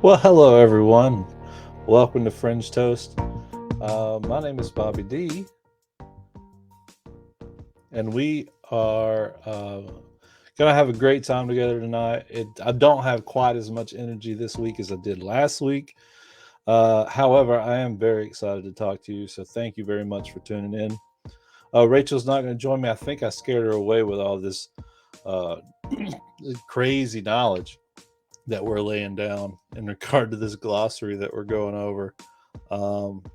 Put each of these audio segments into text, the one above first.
Well, hello everyone. Welcome to Fringe Toast. My name is Bobby D, and we are gonna have a great time together tonight. I don't have quite as much energy this week as I did last week. However, I am very excited to talk to you. So thank you very much for tuning in. Rachel's not going to join me. I think I scared her away with all this uh, crazy knowledge that we're laying down in regard to this glossary that we're going over.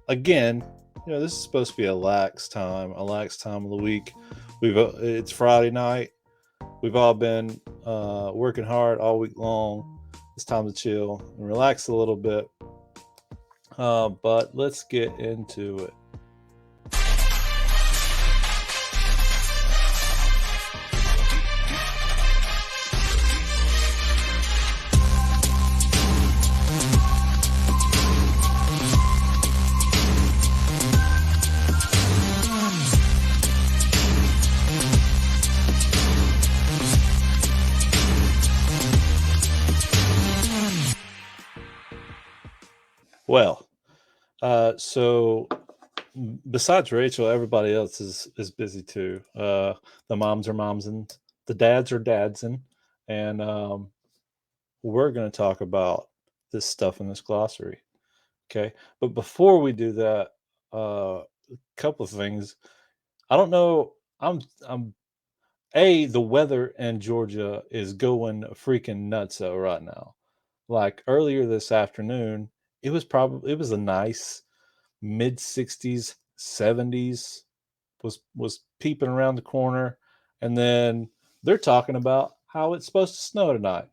Again, this is supposed to be a lax time of the week. It's Friday night. We've all been working hard all week long. It's time to chill and relax a little bit. But let's get into it. Well, so besides Rachel, everybody else is busy too. The moms are moms and the dads are dadsing, and we're going to talk about this stuff in this glossary. Okay, but before we do that, a couple of things. I don't know. I'm the weather in Georgia is going freaking nuts right now. Like earlier this afternoon, it was a nice mid 60s, 70s was peeping around the corner, and then they're talking about how it's supposed to snow tonight.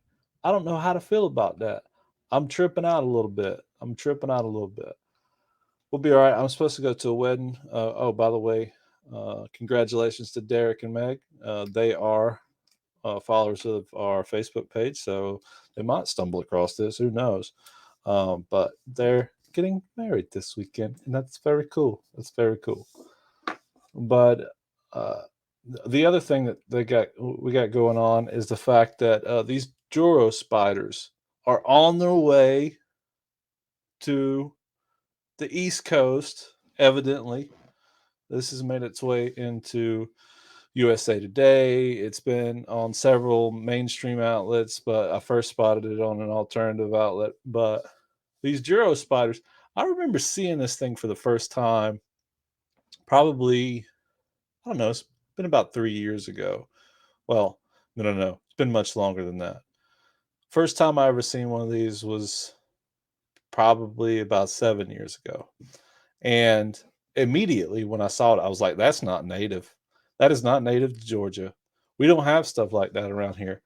I don't know how to feel about that. I'm tripping out a little bit. We'll be all right. I'm supposed to go to a wedding. Oh, by the way, congratulations to Derek and Meg. They are followers of our Facebook page, so they might stumble across this. Who knows? But they're getting married this weekend, and that's very cool. But uh, the other thing that we got going on is the fact that these Juro spiders are on their way to the East Coast. Evidently, this has made its way into USA Today. It's been on several mainstream outlets, but I first spotted it on an alternative outlet. But these Juro spiders, I remember seeing this thing for the first time probably, I don't know, it's been about 3 years ago. Well, no. It's been much longer than that. First time I ever seen one of these was probably about 7 years ago. And immediately when I saw it, I was like, that's not native. That is not native to Georgia. We don't have stuff like that around here.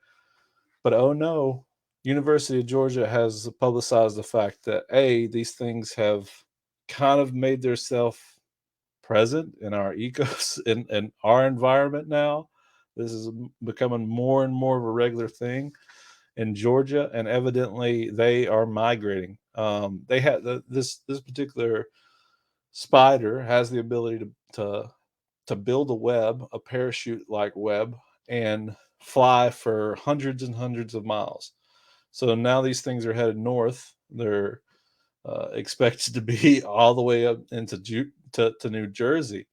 But oh no, University of Georgia has publicized the fact that these things have kind of made themselves present in our ecos in our environment now. This is becoming more and more of a regular thing in Georgia, and evidently they are migrating. They had this particular spider has the ability to build a web, a parachute like web, and fly for hundreds and hundreds of miles. So now these things are headed north. They're expected to be all the way up into to New Jersey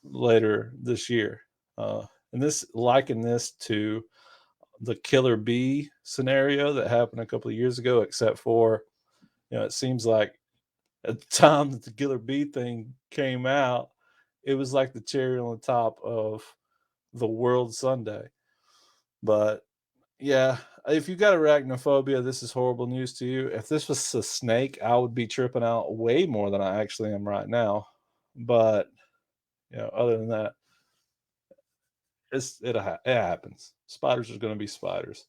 later this year. And this liken this to the killer bee scenario that happened a couple of years ago, except for it seems like at the time that the killer bee thing came out, it was like the cherry on the top of the world Sunday. But yeah, if you got arachnophobia, this is horrible news to you. If this was a snake, I would be tripping out way more than I actually am right now. But other than that, it happens. Spiders are going to be spiders.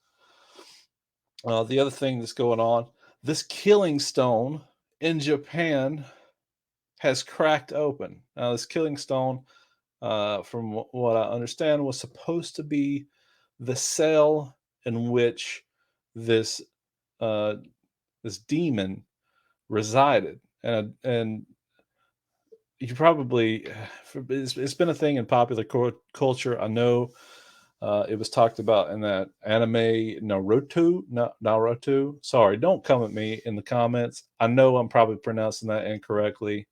The other thing that's going on, this killing stone in Japan has cracked open. Now, this killing stone, from what I understand, was supposed to be the cell in which this uh, this demon resided, and you probably it's been a thing in popular culture. I know It was talked about in that anime Naruto. Sorry, don't come at me in the comments. I know I'm probably pronouncing that incorrectly,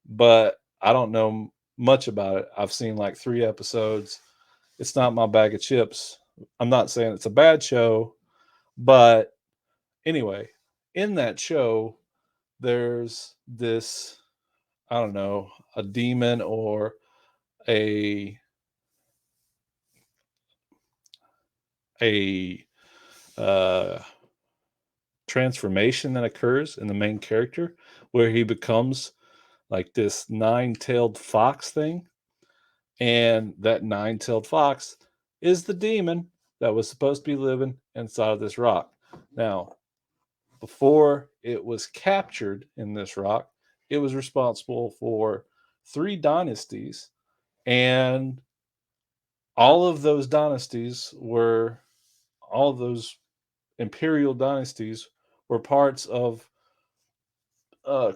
but I don't know much about it. I've seen like 3 episodes. It's not my bag of chips. I'm not saying it's a bad show, but anyway, in that show, there's this, I don't know, a demon or a a uh, transformation that occurs in the main character where he becomes like this nine-tailed fox thing, and that nine-tailed fox is the demon that was supposed to be living inside of this rock. Now, before it was captured in this rock, it was responsible for 3 dynasties, and all of those dynasties were all of those imperial dynasties were parts of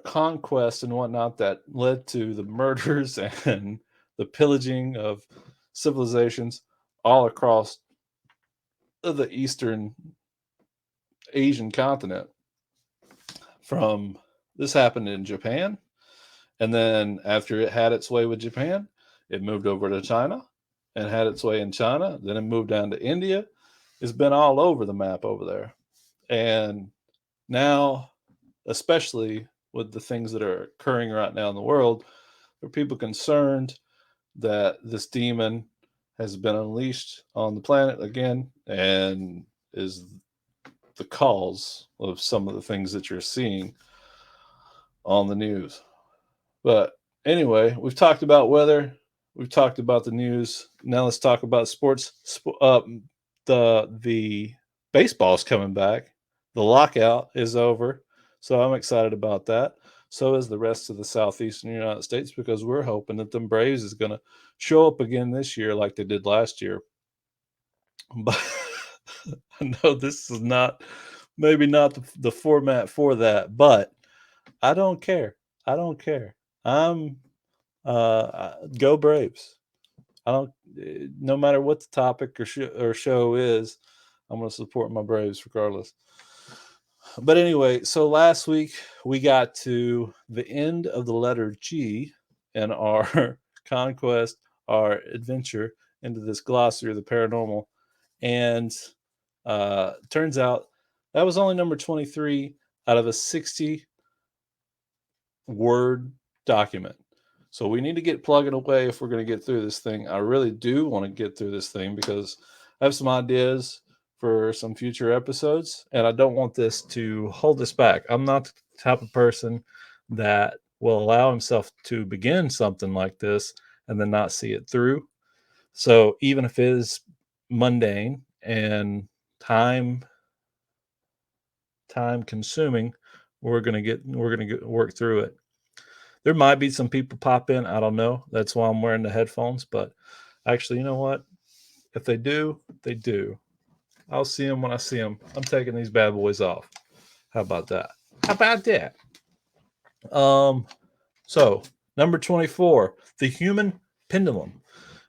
conquest and whatnot that led to the murders and the pillaging of civilizations all across the Eastern Asian continent. From this happened in Japan, and then after it had its way with Japan, it moved over to China and had its way in China. Then it moved down to India. It's been all over the map over there. And now, especially with the things that are occurring right now in the world, there are people concerned that this demon has been unleashed on the planet again and is the cause of some of the things that you're seeing on the news. But anyway, we've talked about weather, we've talked about the news. Now let's talk about sports. The baseball's coming back. The lockout is over, so I'm excited about that. So is the rest of the southeastern United States, because we're hoping that the Braves is going to show up again this year like they did last year. But I know this is maybe not the format for that, but I don't care. I don't care. I'm go Braves. I don't. No matter what the topic or show is, I'm going to support my Braves regardless. But anyway, so last week we got to the end of the letter G in our conquest, our adventure into this glossary of the paranormal, and turns out that was only number 23 out of a 60 word document. So we need to get plugging away if we're going to get through this thing. I really do want to get through this thing because I have some ideas for some future episodes, and I don't want this to hold us back. I'm not the type of person that will allow himself to begin something like this and then not see it through. So even if it is mundane and time consuming, we're gonna work through it. There might be some people pop in. I don't know. That's why I'm wearing the headphones. But actually, you know what? If they do, they do. I'll see them when I see them. I'm taking these bad boys off. How about that? How about that? So number 24, the human pendulum.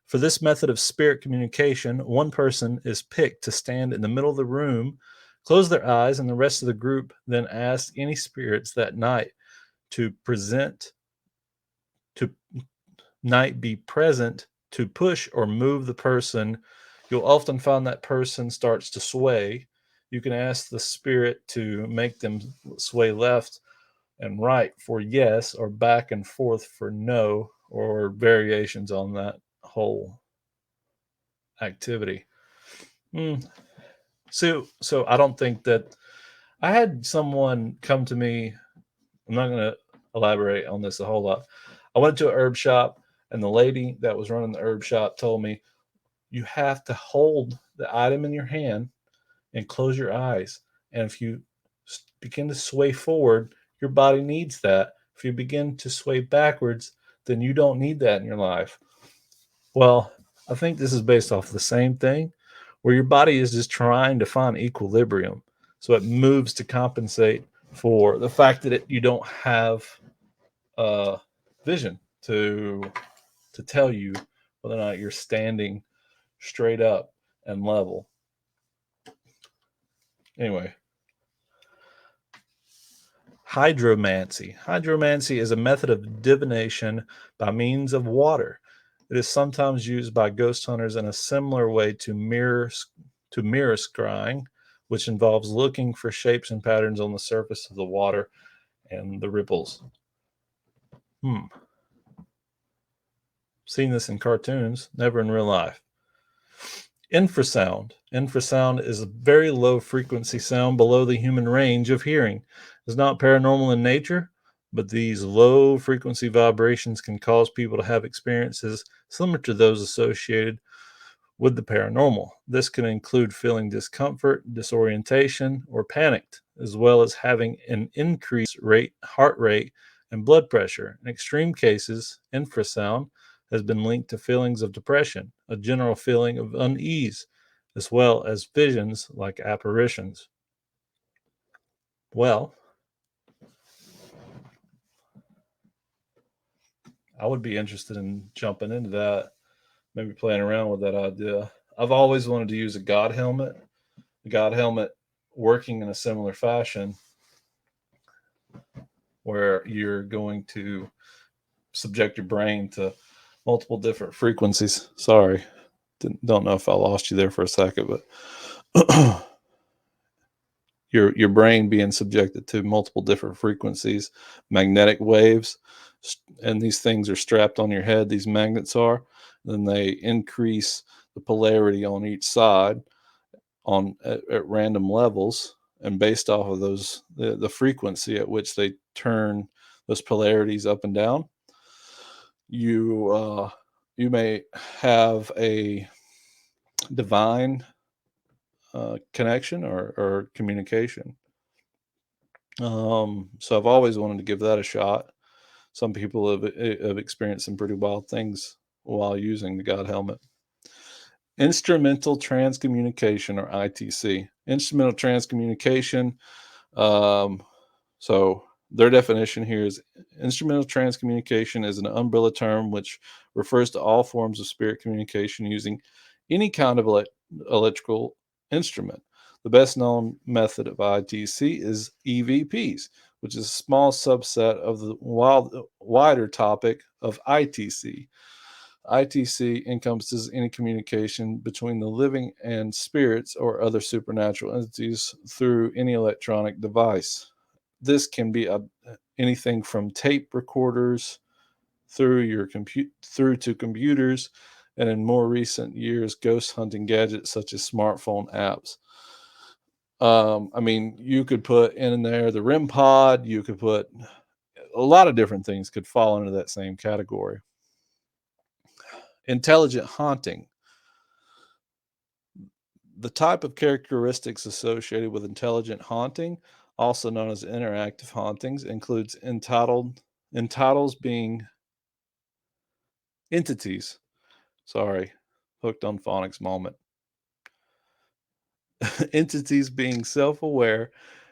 For this method of spirit communication, one person is picked to stand in the middle of the room, close their eyes, and the rest of the group then ask any spirits that night to be present to push or move the person. You'll often find that person starts to sway. You can ask the spirit to make them sway left and right for yes, or back and forth for no, or variations on that whole activity. So I don't think that I had someone come to me. I'm not going to elaborate on this a whole lot. I went to a herb shop, and the lady that was running the herb shop told me, you have to hold the item in your hand and close your eyes. And if you begin to sway forward, your body needs that. If you begin to sway backwards, then you don't need that in your life. Well, I think this is based off the same thing, where your body is just trying to find equilibrium. So it moves to compensate for the fact that you don't have vision to tell you whether or not you're standing straight up and level. Anyway, hydromancy. Hydromancy is a method of divination by means of water. It is sometimes used by ghost hunters in a similar way to mirror scrying, which involves looking for shapes and patterns on the surface of the water and the ripples. Seen this in cartoons, never in real life. Infrasound. Infrasound is a very low frequency sound below the human range of hearing. It's not paranormal in nature, but these low frequency vibrations can cause people to have experiences similar to those associated with the paranormal. This can include feeling discomfort, disorientation, or panicked, as well as having an increased heart rate, and blood pressure. In extreme cases, infrasound has been linked to feelings of depression, a general feeling of unease, as well as visions like apparitions. Well, I would be interested in jumping into that, maybe playing around with that idea. I've always wanted to use a God helmet. A God helmet working in a similar fashion where you're going to subject your brain to multiple different frequencies. Sorry, don't know if I lost you there for a second, but your brain being subjected to multiple different frequencies, magnetic waves, and these things are strapped on your head. These magnets are, then they increase the polarity on each side at random levels, and based off of those the frequency at which they turn those polarities up and down, you may have a divine connection or communication. So I've always wanted to give that a shot. Some people have experienced some pretty wild things while using the God helmet. Instrumental transcommunication, or ITC. Instrumental transcommunication. So their definition here is instrumental transcommunication is an umbrella term which refers to all forms of spirit communication using any kind of electrical instrument. The best known method of ITC is EVPs, which is a small subset of the wider topic of ITC. ITC encompasses any communication between the living and spirits or other supernatural entities through any electronic device. This can be anything from tape recorders through to computers, and in more recent years, ghost hunting gadgets such as smartphone apps. I mean, you could put in there the REM pod. You could put a lot of different things could fall into that same category. Intelligent haunting. The type of characteristics associated with intelligent haunting, also known as interactive hauntings, includes entitles being entities. Sorry, hooked on phonics moment. Entities being self-aware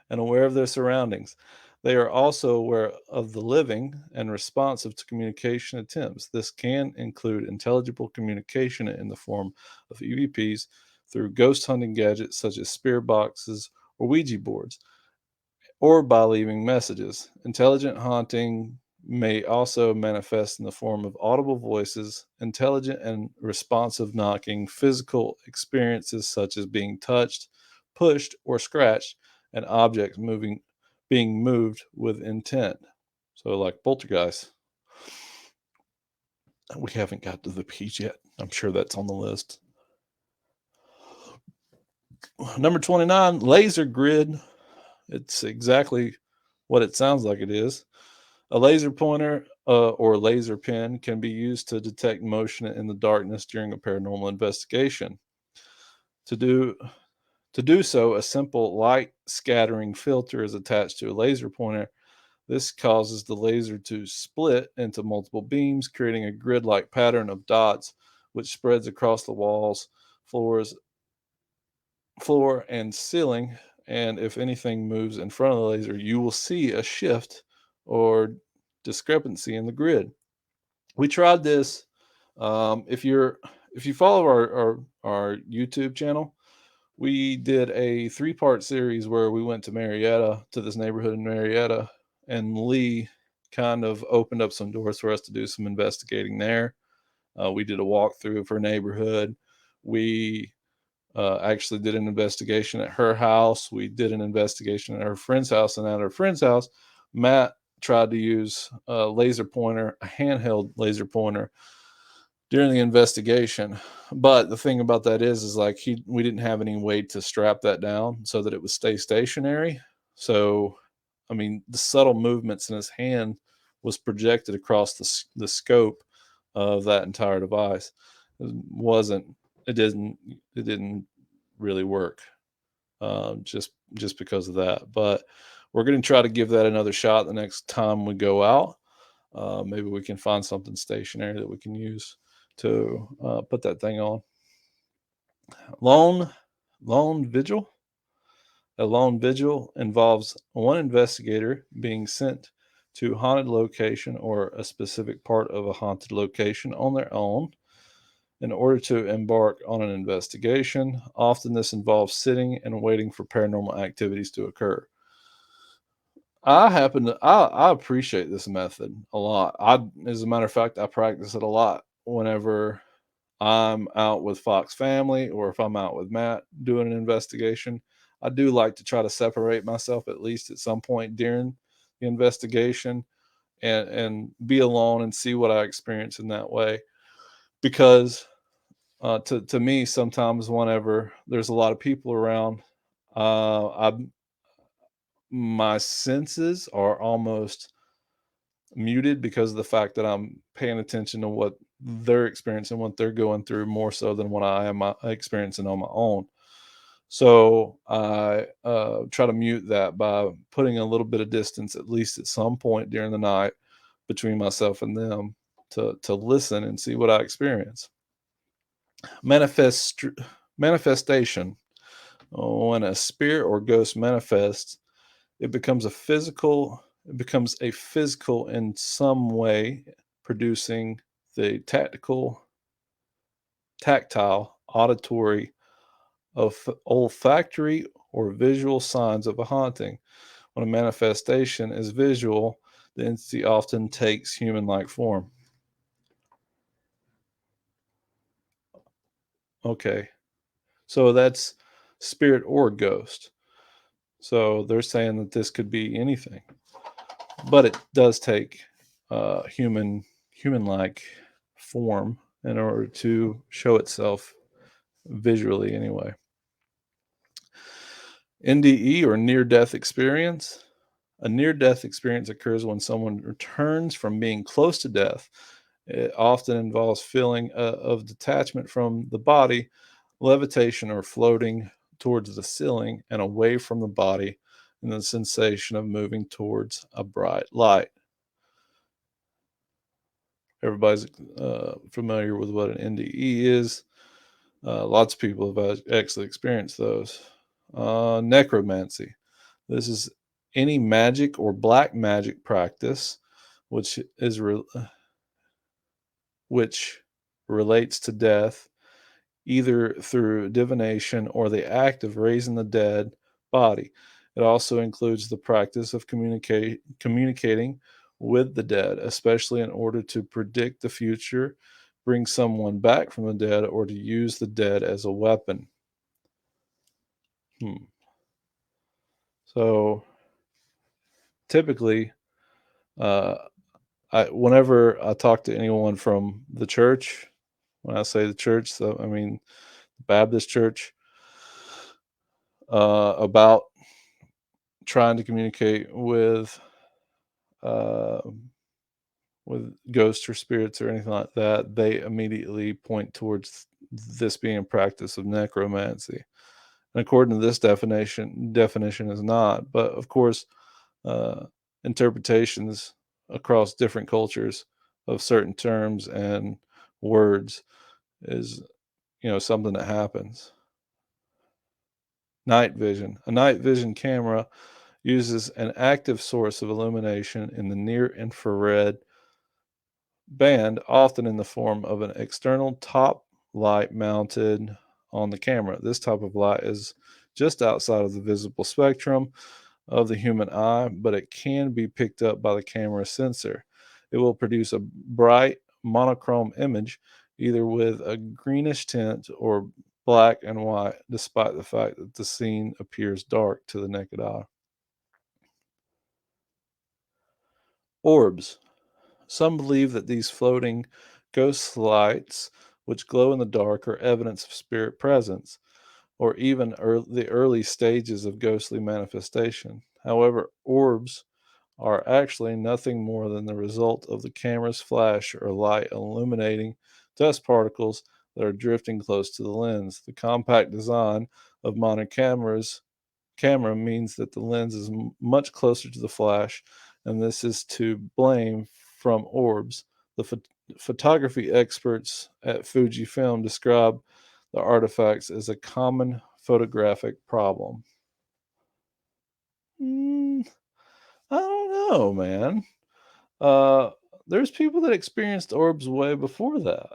and aware of their surroundings. They are also aware of the living and responsive to communication attempts. This can include intelligible communication in the form of EVPs through ghost hunting gadgets such as spirit boxes or Ouija boards, or by leaving messages. Intelligent haunting may also manifest in the form of audible voices, intelligent and responsive knocking, physical experiences such as being touched, pushed, or scratched, and objects being moved with intent. So, like poltergeist. We haven't got to the P's yet. I'm sure that's on the list. Number 29, laser grid. It's exactly what it sounds like it is. A laser pointer or laser pen can be used to detect motion in the darkness during a paranormal investigation. To do so, a simple light scattering filter is attached to a laser pointer. This causes the laser to split into multiple beams, creating a grid-like pattern of dots, which spreads across the walls, floor, and ceiling. And if anything moves in front of the laser, you will see a shift or discrepancy in the grid. We tried this. If you're if you follow our YouTube channel, we did a 3-part series where we went to Marietta, to this neighborhood in Marietta, and Lee kind of opened up some doors for us to do some investigating there. We did a walkthrough of her neighborhood. We actually did an investigation at her house. We did an investigation at her friend's house, and at her friend's house, Matt tried to use a laser pointer, a handheld laser pointer, during the investigation. But the thing about that is like we didn't have any way to strap that down so that it would stay stationary. So, I mean, the subtle movements in his hand was projected across the scope of that entire device. It wasn't. It didn't. It didn't really work. Just because of that. But we're going to try to give that another shot the next time we go out. Maybe we can find something stationary that we can use to put that thing on. Lone vigil. A lone vigil involves one investigator being sent to a haunted location or a specific part of a haunted location on their own in order to embark on an investigation. Often this involves sitting and waiting for paranormal activities to occur. I appreciate this method a lot. As a matter of fact, I practice it a lot whenever I'm out with Fox family or if I'm out with Matt doing an investigation. I do like to try to separate myself at least at some point during the investigation and be alone and see what I experience in that way. Because to me, sometimes whenever there's a lot of people around, I my senses are almost muted because of the fact that I'm paying attention to what they're experiencing, what they're going through more so than what I am experiencing on my own. So I try to mute that by putting a little bit of distance, at least at some point during the night, between myself and them to listen and see what I experience. Manifest manifestation. When a spirit or ghost manifests, it becomes a physical. It becomes a physical in some way, producing the tactile, auditory, olfactory, or visual signs of a haunting. When a manifestation is visual, the entity often takes human-like form. Okay, so that's spirit or ghost. So they're saying that this could be anything, but it does take human-like form in order to show itself visually anyway. NDE or near death experience. A near death experience occurs when someone returns from being close to death. It often involves feeling of detachment from the body, levitation or floating towards the ceiling and away from the body, and the sensation of moving towards a bright light. Everybody's familiar with what an NDE is. Lots of people have actually experienced those. Necromancy. This is any magic or black magic practice which is which relates to death, either through divination or the act of raising the dead body. It also includes the practice of communicating with the dead, especially in order to predict the future, bring someone back from the dead, or to use the dead as a weapon. Hmm. So typically, uh, whenever I talk to anyone from the church, when I say the church, so I mean Baptist church, about trying to communicate uh, with ghosts or spirits or anything like that, they immediately point towards this being a practice of necromancy. And according to this definition is not. But of course, uh, interpretations across different cultures of certain terms and words is something that happens. Night vision. A night vision camera uses an active source of illumination in the near infrared band, often in the form of an external top light mounted on the camera. This type of light is just outside of the visible spectrum of the human eye, but it can be picked up by the camera sensor. It will produce a bright monochrome image, either with a greenish tint or black and white, despite the fact that the scene appears dark to the naked eye. Orbs. Some believe that these floating ghost lights, which glow in the dark, are evidence of spirit presence, or even the early stages of ghostly manifestation. However, orbs are actually nothing more than the result of the camera's flash or light illuminating dust particles that are drifting close to the lens. The compact design of modern camera means that the lens is much closer to the flash, and this is to blame from orbs. The photography experts at Fujifilm describe the artifacts as a common photographic problem. Mm, I don't know, man. Uh, there's people that experienced orbs way before that,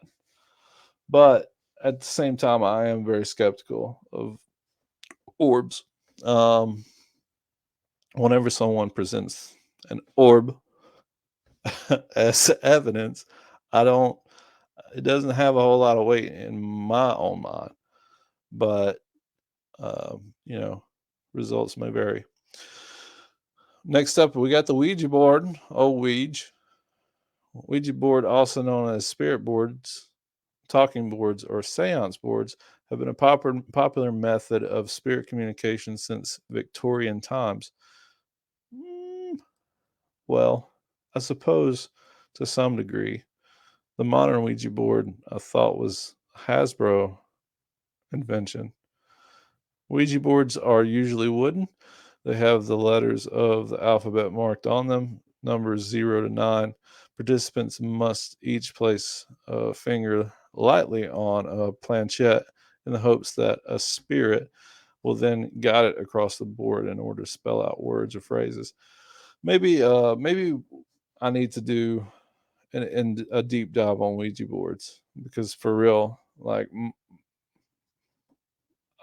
but at the same time, I am very skeptical of orbs. Um, Whenever someone presents an orb as evidence, I don't. It doesn't have a whole lot of weight in my own mind, but you know, results may vary. Next up, we got the Ouija board. Oh, Ouija board, also known as spirit boards, talking boards, or seance boards, have been a popular method of spirit communication since Victorian times. Mm, well, I suppose to some degree. The modern Ouija board, I thought, was a Hasbro invention. Ouija boards are usually wooden. They have the letters of the alphabet marked on them, numbers 0 to 9. Participants must each place a finger lightly on a planchette in the hopes that a spirit will then guide it across the board in order to spell out words or phrases. Maybe I need to do a deep dive on Ouija boards because for real, like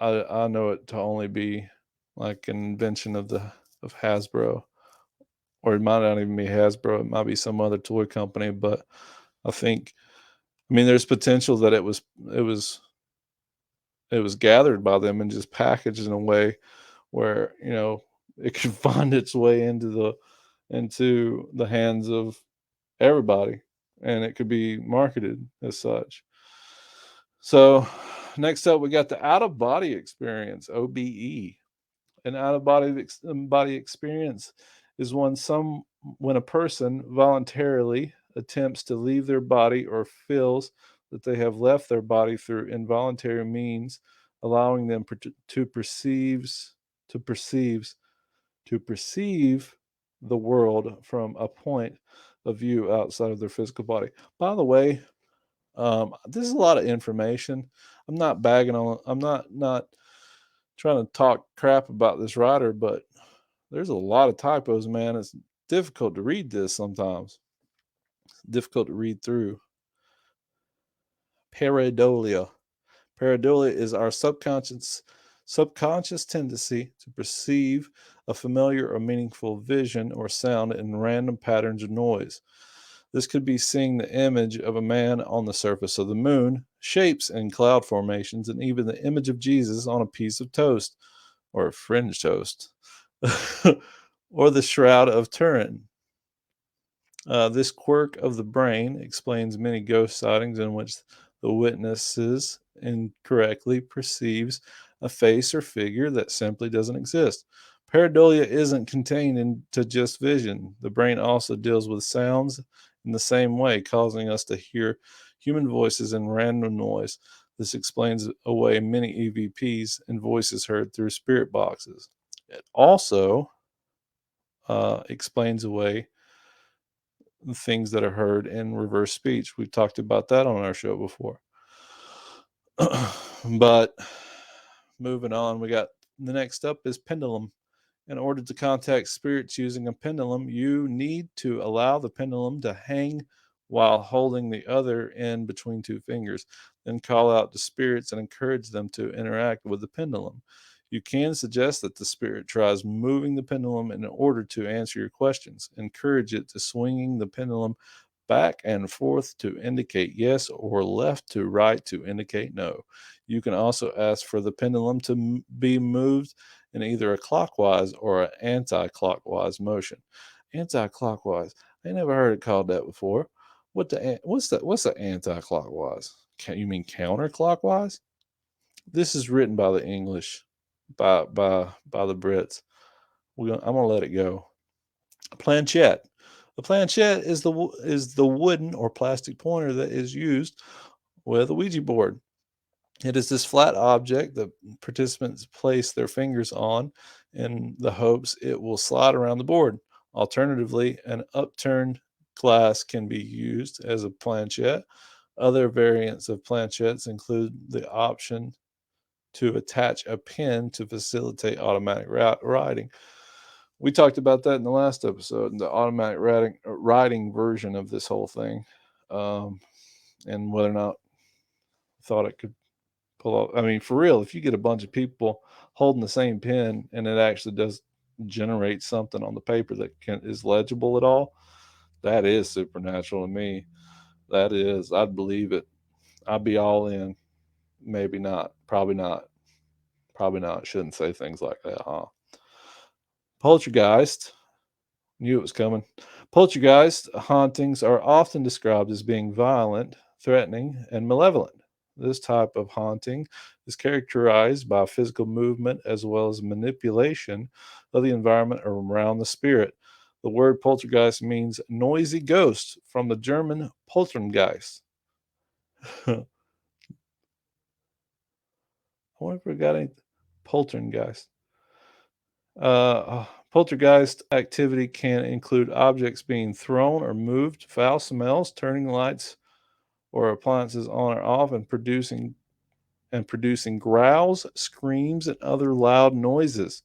I know it to only be like an invention of Hasbro, or it might not even be Hasbro. It might be some other toy company, but I think, I mean, there's potential that it was it was gathered by them and just packaged in a way where it could find its way into the hands of everybody, and it could be marketed as such. So, next up, we got the out of body experience, OBE. An out of body experience is when a person voluntarily attempts to leave their body or feels that they have left their body through involuntary means, allowing them to perceives to perceive the world from a point of view outside of their physical body. By the way, this is a lot of information. I'm not trying to talk crap about this writer, but there's a lot of typos, man. It's difficult to read this sometimes. It's difficult to read through. Pareidolia. Pareidolia is our subconscious tendency to perceive a familiar or meaningful vision or sound in random patterns of noise. This could be seeing the image of a man on the surface of the moon, shapes in cloud formations, and even the image of Jesus on a piece of toast or fringe toast, or the Shroud of Turin. This quirk of the brain explains many ghost sightings in which the witnesses incorrectly perceives a face or figure that simply doesn't exist. Pareidolia isn't contained into just vision. The brain also deals with sounds in the same way, causing us to hear human voices and random noise. This explains away many EVPs and voices heard through spirit boxes. It also explains away things that are heard in reverse speech. We've talked about that on our show before. But moving on, we got the next up is pendulum. In order to contact spirits using a pendulum, you need to allow the pendulum to hang while holding the other end between two fingers. Then call out to spirits and encourage them to interact with the pendulum. You can suggest that the spirit tries moving the pendulum in order to answer your questions. Encourage it to swinging the pendulum back and forth to indicate yes, or left to right to indicate no. You can also ask for the pendulum to be moved in either a clockwise or an anti-clockwise motion. Anti-clockwise. I never heard it called that before. What's the anti-clockwise? Can you mean counterclockwise? This is written by the English, by the Brits. I'm gonna let it go. Planchette. A planchette is the wooden or plastic pointer that is used with a Ouija board. It is this flat object that participants place their fingers on in the hopes it will slide around the board. Alternatively, an upturned glass can be used as a planchette. Other variants of planchettes include the option to attach a pen to facilitate automatic writing. We talked about that in the last episode, the automatic writing version of this whole thing, um, and whether or not I thought it could pull off. I mean, for real, if you get a bunch of people holding the same pen and it actually does generate something on the paper that is legible at all, that is supernatural to me. That is, I'd believe it. I'd be all in. Maybe not. Probably not. Probably not. Shouldn't say things like that, huh? Poltergeist. Knew it was coming. Poltergeist hauntings are often described as being violent, threatening, and malevolent. This type of haunting is characterized by physical movement as well as manipulation of the environment around the spirit. The word poltergeist means noisy ghost from the German Poltergeist. I wonder if we got any poltergeist. Poltergeist activity can include objects being thrown or moved, foul smells, turning lights or appliances on or off, and producing growls, screams, and other loud noises.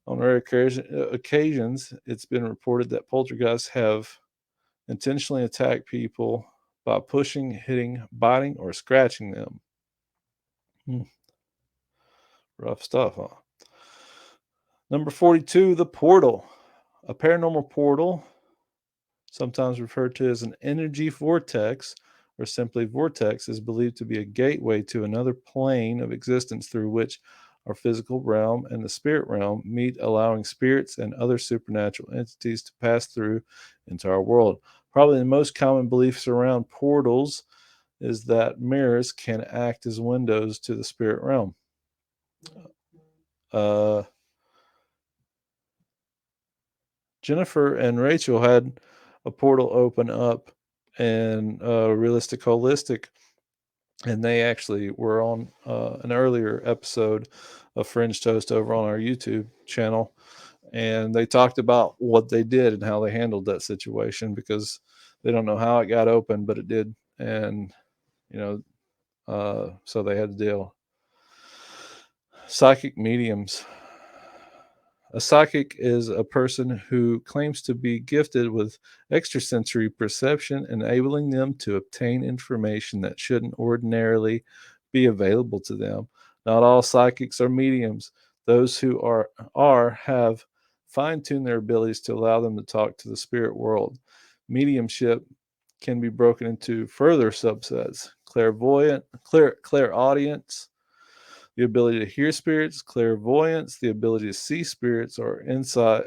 On rare occasions, it's been reported that poltergeists have intentionally attacked people by pushing, hitting, biting, or scratching them. Rough stuff, huh? Number 42, the portal. A paranormal portal, sometimes referred to as an energy vortex or simply vortex, is believed to be a gateway to another plane of existence through which our physical realm and the spirit realm meet, allowing spirits and other supernatural entities to pass through into our world. Probably the most common beliefs around portals is that mirrors can act as windows to the spirit realm. Uh, Jennifer and Rachel had a portal open up in Realistic Holistic, and they actually were on an earlier episode of Fringe Toast over on our YouTube channel, and they talked about what they did and how they handled that situation, because they don't know how it got open, but it did, and so they had to deal. Psychic mediums. A psychic is a person who claims to be gifted with extrasensory perception, enabling them to obtain information that shouldn't ordinarily be available to them. Not all psychics are mediums. Those who are have fine-tuned their abilities to allow them to talk to the spirit world. Mediumship can be broken into further subsets: clairaudience, the ability to hear spirits; clairvoyance, the ability to see spirits or insight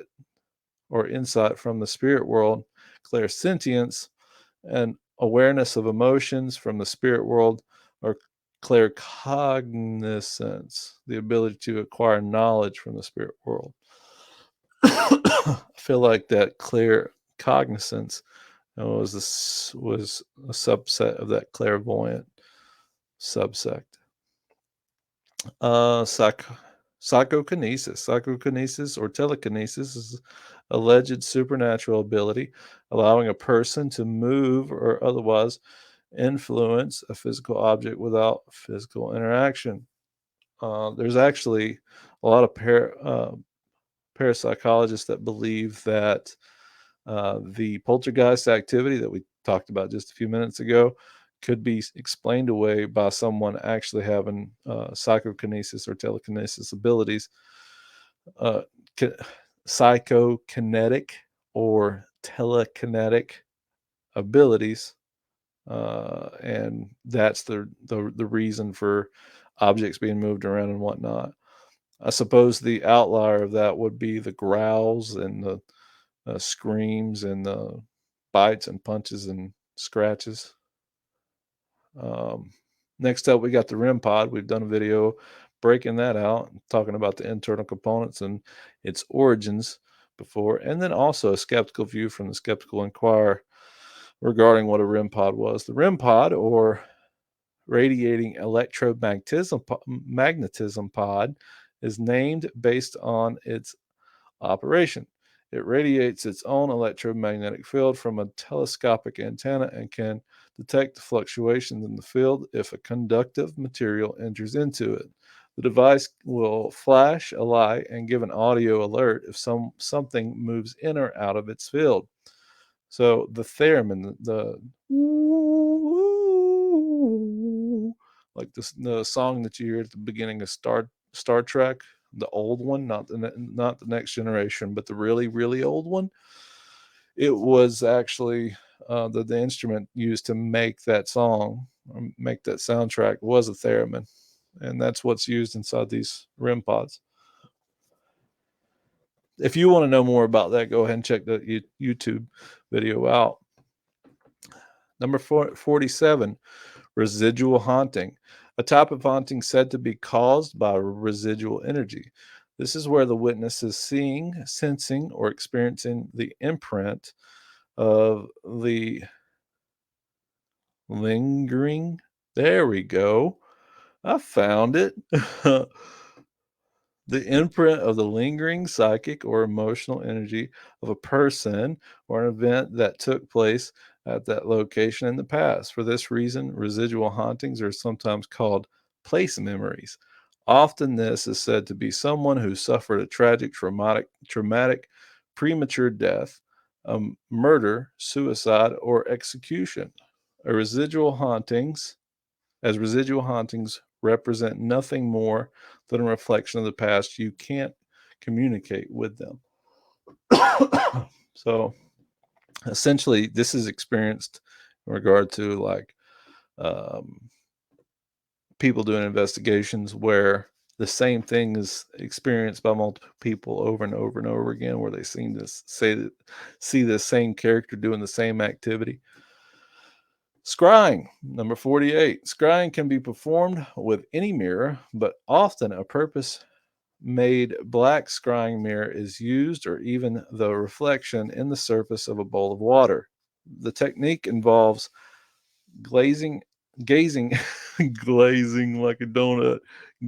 from the spirit world; clairsentience, and awareness of emotions from the spirit world; or claircognizance, the ability to acquire knowledge from the spirit world. I feel like that claircognizance was a subset of that clairvoyant subsect. Psychokinesis. Psychokinesis or telekinesis is alleged supernatural ability allowing a person to move or otherwise influence a physical object without physical interaction. There's actually a lot of parapsychologists that believe that the poltergeist activity that we talked about just a few minutes ago could be explained away by someone actually having psychokinesis or telekinesis abilities, uh, ki- psychokinetic or telekinetic abilities, and that's the reason for objects being moved around and whatnot. I suppose the outlier of that would be the growls and the screams and the bites and punches and scratches. Um, Next up, we got the REM pod. We've done a video breaking that out, talking about the internal components and its origins before, and then also a skeptical view from the Skeptical Inquirer regarding what a REM pod was. The REM pod, or radiating magnetism pod, is named based on its operation. It radiates its own electromagnetic field from a telescopic antenna and can detect the fluctuations in the field if a conductive material enters into it. The device will flash a light and give an audio alert if something moves in or out of its field. So the theremin, the like the song that you hear at the beginning of Star Trek, the old one, not the next generation, but the really old one. It was actually the instrument used to make that song, or make that soundtrack, was a theremin, and that's what's used inside these REM pods. If you want to know more about that, go ahead and check the YouTube video out. Number 47, residual haunting, a type of haunting said to be caused by residual energy. This is where the witness is seeing, sensing, or experiencing the imprint of the lingering. There we go. I found it. The imprint of the lingering psychic or emotional energy of a person or an event that took place at that location in the past. For this reason, residual hauntings are sometimes called place memories. Often, this is said to be someone who suffered a tragic, traumatic premature death, murder, suicide, or execution. A residual hauntings Residual hauntings represent nothing more than a reflection of the past. You can't communicate with them. So essentially, this is experienced in regard to like um, people doing investigations where the same thing is experienced by multiple people over and over and over again, where they seem to see the same character doing the same activity. Scrying, number 48. Scrying can be performed with any mirror, but often a purpose made black scrying mirror is used, or even the reflection in the surface of a bowl of water. The technique involves glazing, gazing, glazing like a donut,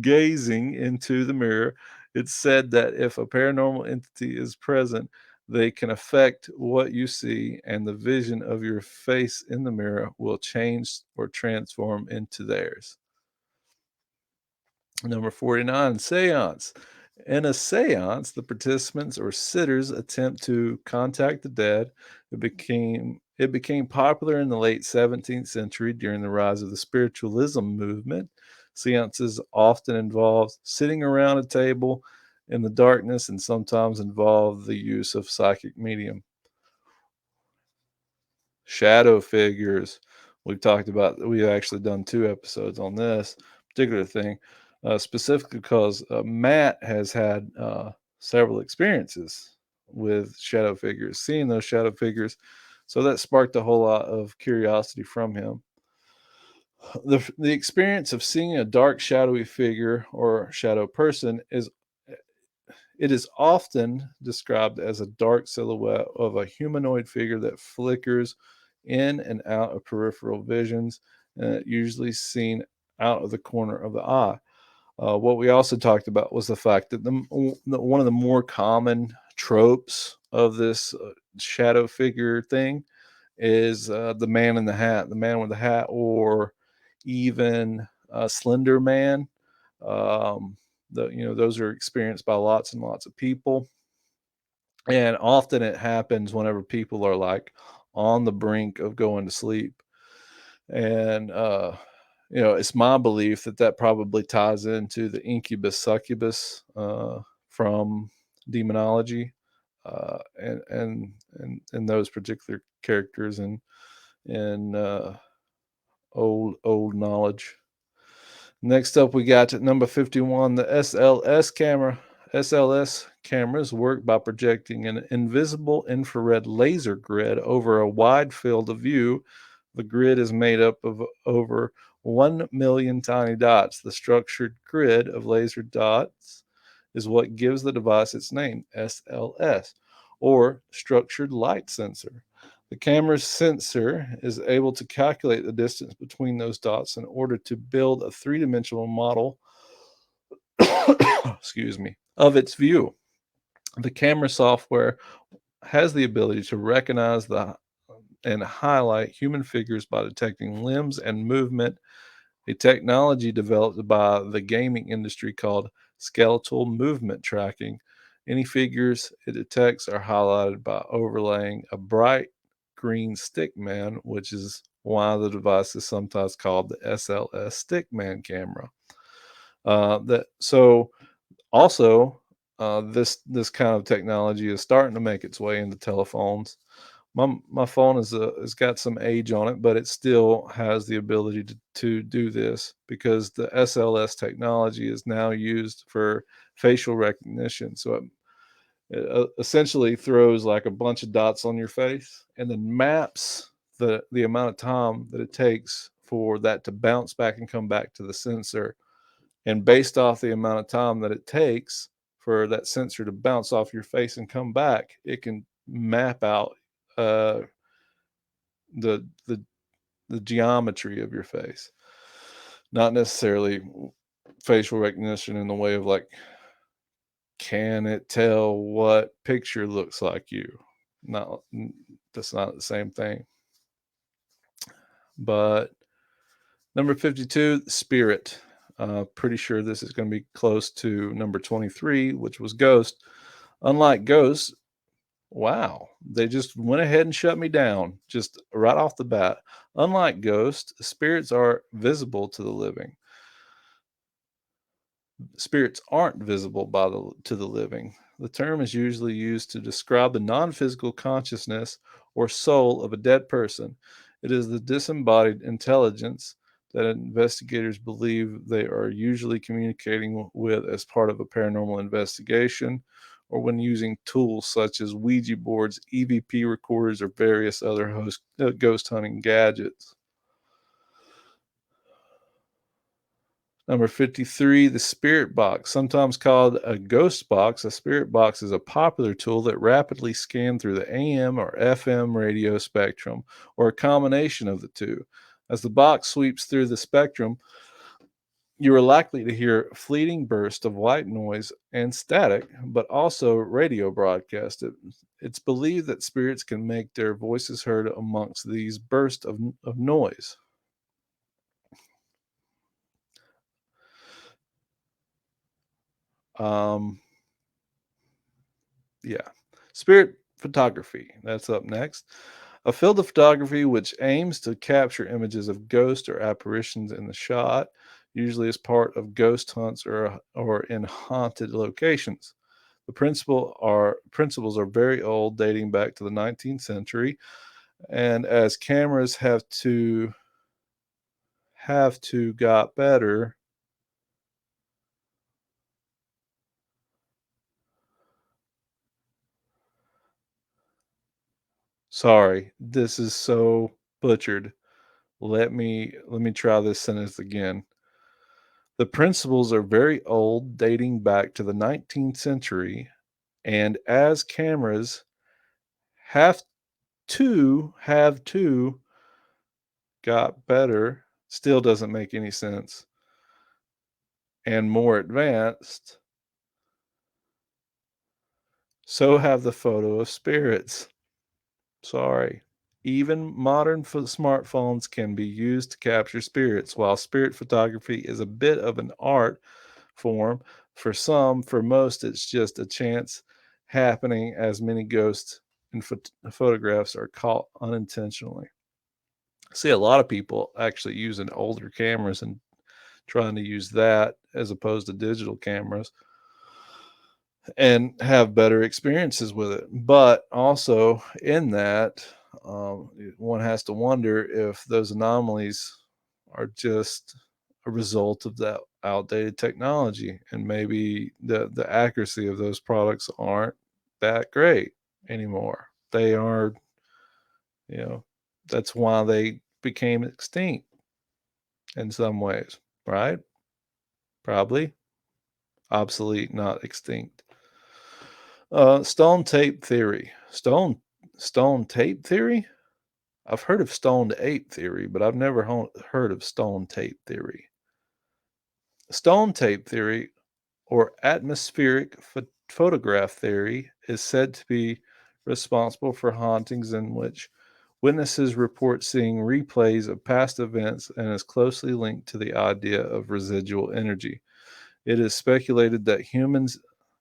gazing into the mirror. It's said that if a paranormal entity is present, they can affect what you see, and the vision of your face in the mirror will change or transform into theirs. Number 49, seance. In a seance, the participants or sitters attempt to contact the dead. It became popular in the late 17th century during the rise of the spiritualism movement. Seances often involve sitting around a table in the darkness and sometimes involve the use of psychic medium. Shadow figures. We've actually done 2 episodes on this particular thing, specifically because Matt has had several experiences with shadow figures, seeing those shadow figures. So that sparked a whole lot of curiosity from him. The experience of seeing a dark, shadowy figure or shadow person is often described as a dark silhouette of a humanoid figure that flickers in and out of peripheral visions, usually seen out of the corner of the eye. What we also talked about was the fact that one of the more common tropes of this shadow figure thing is the man in the hat, the man with the hat, or even Slender Man. Um, those are experienced by lots and lots of people, and often it happens whenever people are like on the brink of going to sleep. And, it's my belief that that probably ties into the incubus succubus from demonology, and those particular characters in old knowledge. Next up, we got at number 51, the SLS camera. SLS cameras work by projecting an invisible infrared laser grid over a wide field of view. The grid is made up of over 1 million tiny dots. The structured grid of laser dots is what gives the device its name, SLS, or structured light sensor. The camera's sensor is able to calculate the distance between those dots in order to build a three-dimensional model excuse me, of its view. The camera software has the ability to recognize and highlight human figures by detecting limbs and movement, a technology developed by the gaming industry called skeletal movement tracking. Any figures it detects are highlighted by overlaying a bright green stickman, which is why the device is sometimes called the SLS stickman camera. That so also this kind of technology is starting to make its way into telephones. My phone has got some age on it, but it still has the ability to do this because the SLS technology is now used for facial recognition. So it essentially throws like a bunch of dots on your face and then maps the amount of time that it takes for that to bounce back and come back to the sensor. And based off the amount of time that it takes for that sensor to bounce off your face and come back, it can map out uh, the the the geometry of your face, not necessarily facial recognition in the way of like, can it tell what picture looks like you? Not that's not the same thing. But number 52, Spirit. Pretty sure this is going to be close to number 23, which was Ghost. Unlike Ghost, wow, they just went ahead and shut me down just right off the bat. Unlike Ghost, spirits are visible to the living. Spirits aren't visible to the living. The term is usually used to describe the non-physical consciousness or soul of a dead person. It is the disembodied intelligence that investigators believe they are usually communicating with as part of a paranormal investigation or when using tools such as Ouija boards, EVP recorders, or various other ghost hunting gadgets. Number 53, the spirit box, sometimes called a ghost box. A spirit box is a popular tool that rapidly scans through the AM or FM radio spectrum, or a combination of the two. As the box sweeps through the spectrum, you are likely to hear fleeting bursts of white noise and static, but also radio broadcast. It's believed that spirits can make their voices heard amongst these bursts of noise. Um, Yeah. Spirit photography. That's up next. A field of photography which aims to capture images of ghosts or apparitions in the shot, usually as part of ghost hunts or in haunted locations. The principles are very old, dating back to the 19th century, and as cameras have to got better. Sorry, this is so butchered. Let me try this sentence again. The principles are very old, dating back to the 19th century, and as cameras have have to got better, still doesn't make any sense, and more advanced, so have the photo of spirits. Sorry. Even modern smartphones can be used to capture spirits. While spirit photography is a bit of an art form, for most, it's just a chance happening as many ghosts in photographs are caught unintentionally. I see a lot of people actually using older cameras and trying to use that as opposed to digital cameras and have better experiences with it. But also in that, one has to wonder if those anomalies are just a result of that outdated technology, and maybe the accuracy of those products aren't that great anymore. They are, you know, that's why they became extinct in some ways, right? Probably obsolete, not extinct. Stone tape theory. Stone tape theory? I've heard of stoned ape theory, but I've never heard of stone tape theory. Stone tape theory, or atmospheric photograph theory, is said to be responsible for hauntings in which witnesses report seeing replays of past events and is closely linked to the idea of residual energy. It is speculated that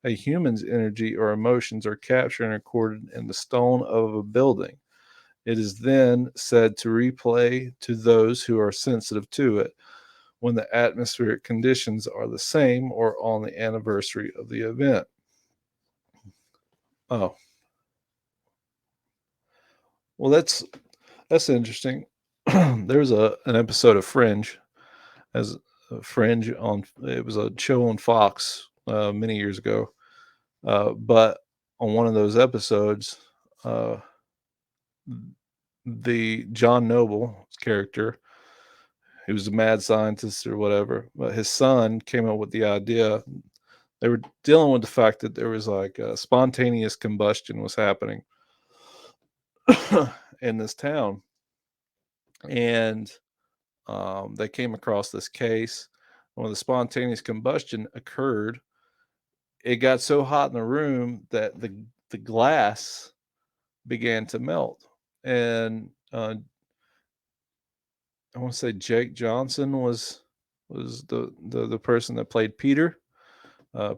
a human's energy or emotions are captured and recorded in the stone of a building. It is then said to replay to those who are sensitive to it when the atmospheric conditions are the same or on the anniversary of the event. Oh, well, that's interesting. There's an episode of Fringe, as Fringe on it was a show on Fox many years ago. But on one of those episodes, uh, the John Noble character, he was a mad scientist or whatever, but his son came up with the idea. They were dealing with the fact that there was like a spontaneous combustion was happening in this town, and they came across this case. When the spontaneous combustion occurred, it got so hot in the room that the glass began to melt, and I want to say Jake Johnson was the person that played Peter.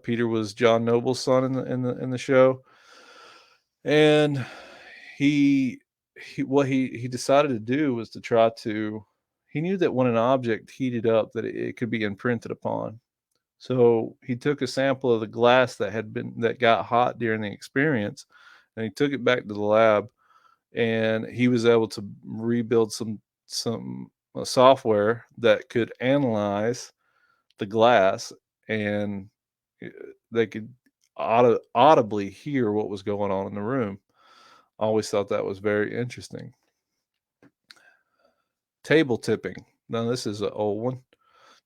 Peter was John Noble's son in the show, and he he decided to do was to try to. He knew that when an object heated up, that it could be imprinted upon. So he took a sample of the glass that got hot during the experience, and he took it back to the lab, and he was able to rebuild some software that could analyze the glass, and uh, they could audibly hear what was going on in the room. I always thought that was very interesting. Table tipping. Now this is an old one.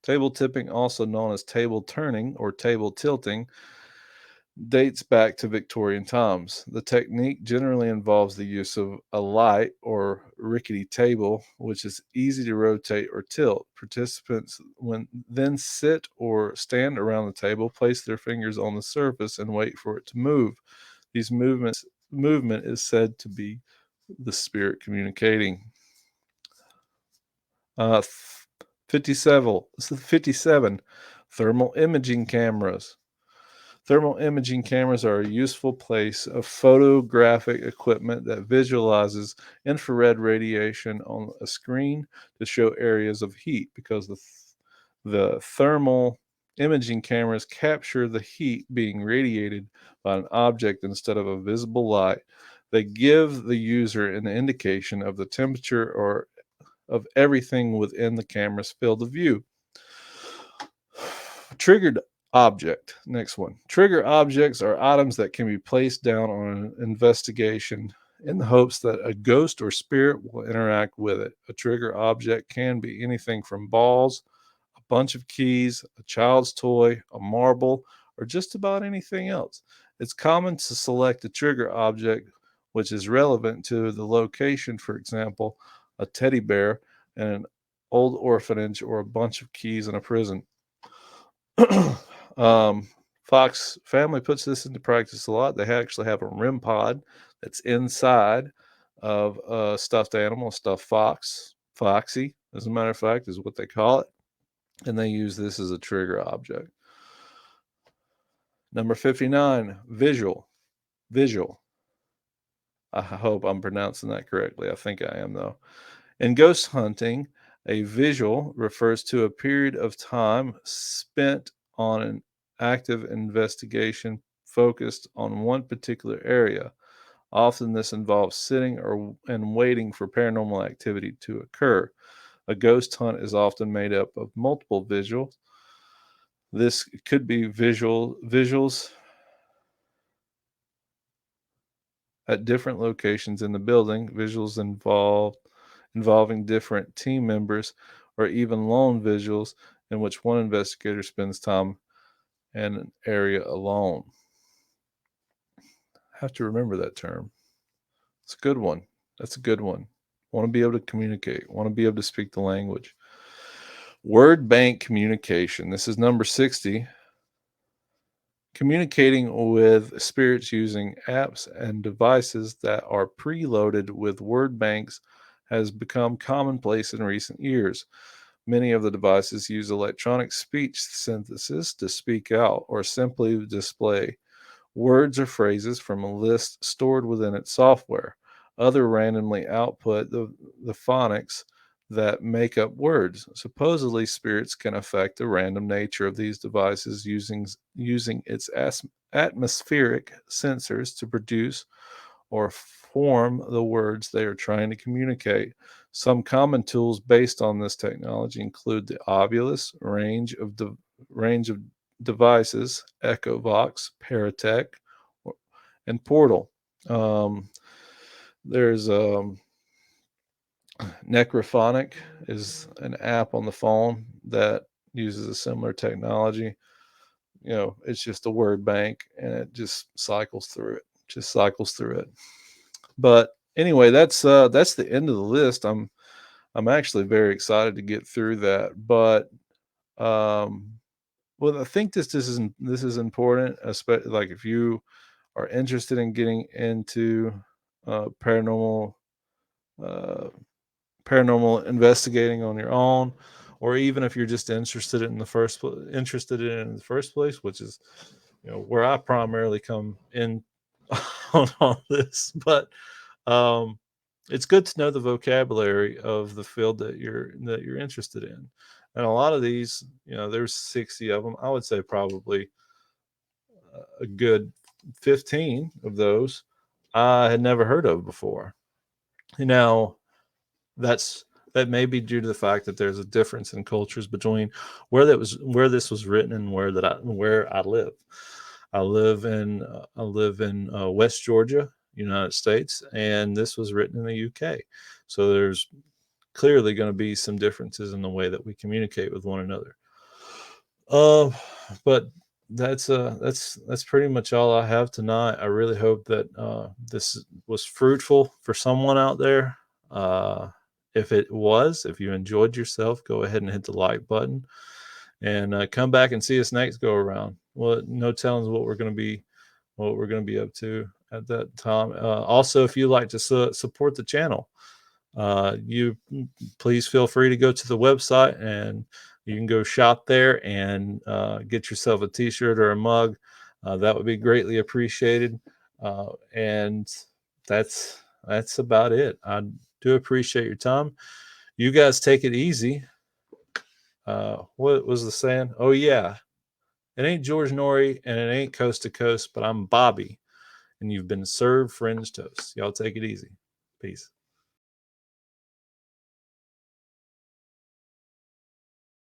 Table tipping, also known as table turning or table tilting, dates back to Victorian times. The technique generally involves the use of a light or rickety table, which is easy to rotate or tilt. Participants then sit or stand around the table, place their fingers on the surface, and wait for it to move. These movement is said to be the spirit communicating. Uh, 57 thermal imaging cameras. Thermal imaging cameras are a useful place of photographic equipment that visualizes infrared radiation on a screen to show areas of heat, because the thermal imaging cameras capture the heat being radiated by an object instead of a visible light. They give the user an indication of the temperature or of everything within the camera's field of view. Triggered object. Next one. Trigger objects are items that can be placed down on an investigation in the hopes that a ghost or spirit will interact with it. A trigger object can be anything from balls, a bunch of keys, a child's toy, a marble, or just about anything else. It's common to select a trigger object which is relevant to the location, for example, a teddy bear in an old orphanage or a bunch of keys in a prison. um, Fox family puts this into practice a lot. They actually have a REM pod that's inside of a stuffed animal, stuffed fox, Foxy, as a matter of fact, is what they call it. And they use this as a trigger object. Number 59, visual. Visual. I hope I'm pronouncing that correctly. I think I am, though. In ghost hunting, a visual refers to a period of time spent on an active investigation focused on one particular area. Often, this involves sitting or and waiting for paranormal activity to occur. A ghost hunt is often made up of multiple visuals. This could be visuals at different locations in the building, visuals involving different team members, or even lone visuals in which one investigator spends time in an area alone. I have to remember that term. It's a good one. That's a good one. Want to be able to communicate, want to be able to speak the language. Word bank communication. This is number 60. Communicating with spirits using apps and devices that are preloaded with word banks has become commonplace in recent years. Many of the devices use electronic speech synthesis to speak out or simply display words or phrases from a list stored within its software. Other randomly output the phonics that make up words. Supposedly, spirits can affect the random nature of these devices using its atmospheric sensors to produce or form the words they are trying to communicate. Some common tools based on this technology include the Ovilus range of devices, EchoVox, Paratech, and Portal. Um, there's Necrophonic is an app on the phone that uses a similar technology. It's just a word bank and it just cycles through it. But anyway, that's the end of the list. I'm actually very excited to get through that. But well, I think this is important, especially like if you are interested in getting into paranormal uh, paranormal investigating on your own, or even if you're just interested in it in the first place, which is where I primarily come in on all this. But um, it's good to know the vocabulary of the field that you're interested in, and a lot of these, there's 60 of them. I would say probably a good 15 of those I had never heard of before. Now, that's that may be due to the fact that there's a difference in cultures between where this was written and where I live. I live in West Georgia, United States, and this was written in the UK. So there's clearly going to be some differences in the way that we communicate with one another. Uh, but that's pretty much all I have tonight. I really hope that this was fruitful for someone out there. If you enjoyed yourself, go ahead and hit the like button and come back and see us next go around. Well, no telling what we're going to be up to at that time. Also, if you like to support the channel, you please feel free to go to the website and you can go shop there and get yourself a t-shirt or a mug. That would be greatly appreciated. And that's about it. I do appreciate your time. You guys take it easy. What was the saying? Oh yeah, it ain't George Norrie and it ain't Coast to Coast, but I'm Bobby, and you've been served Fringe toast. Y'all take it easy. Peace.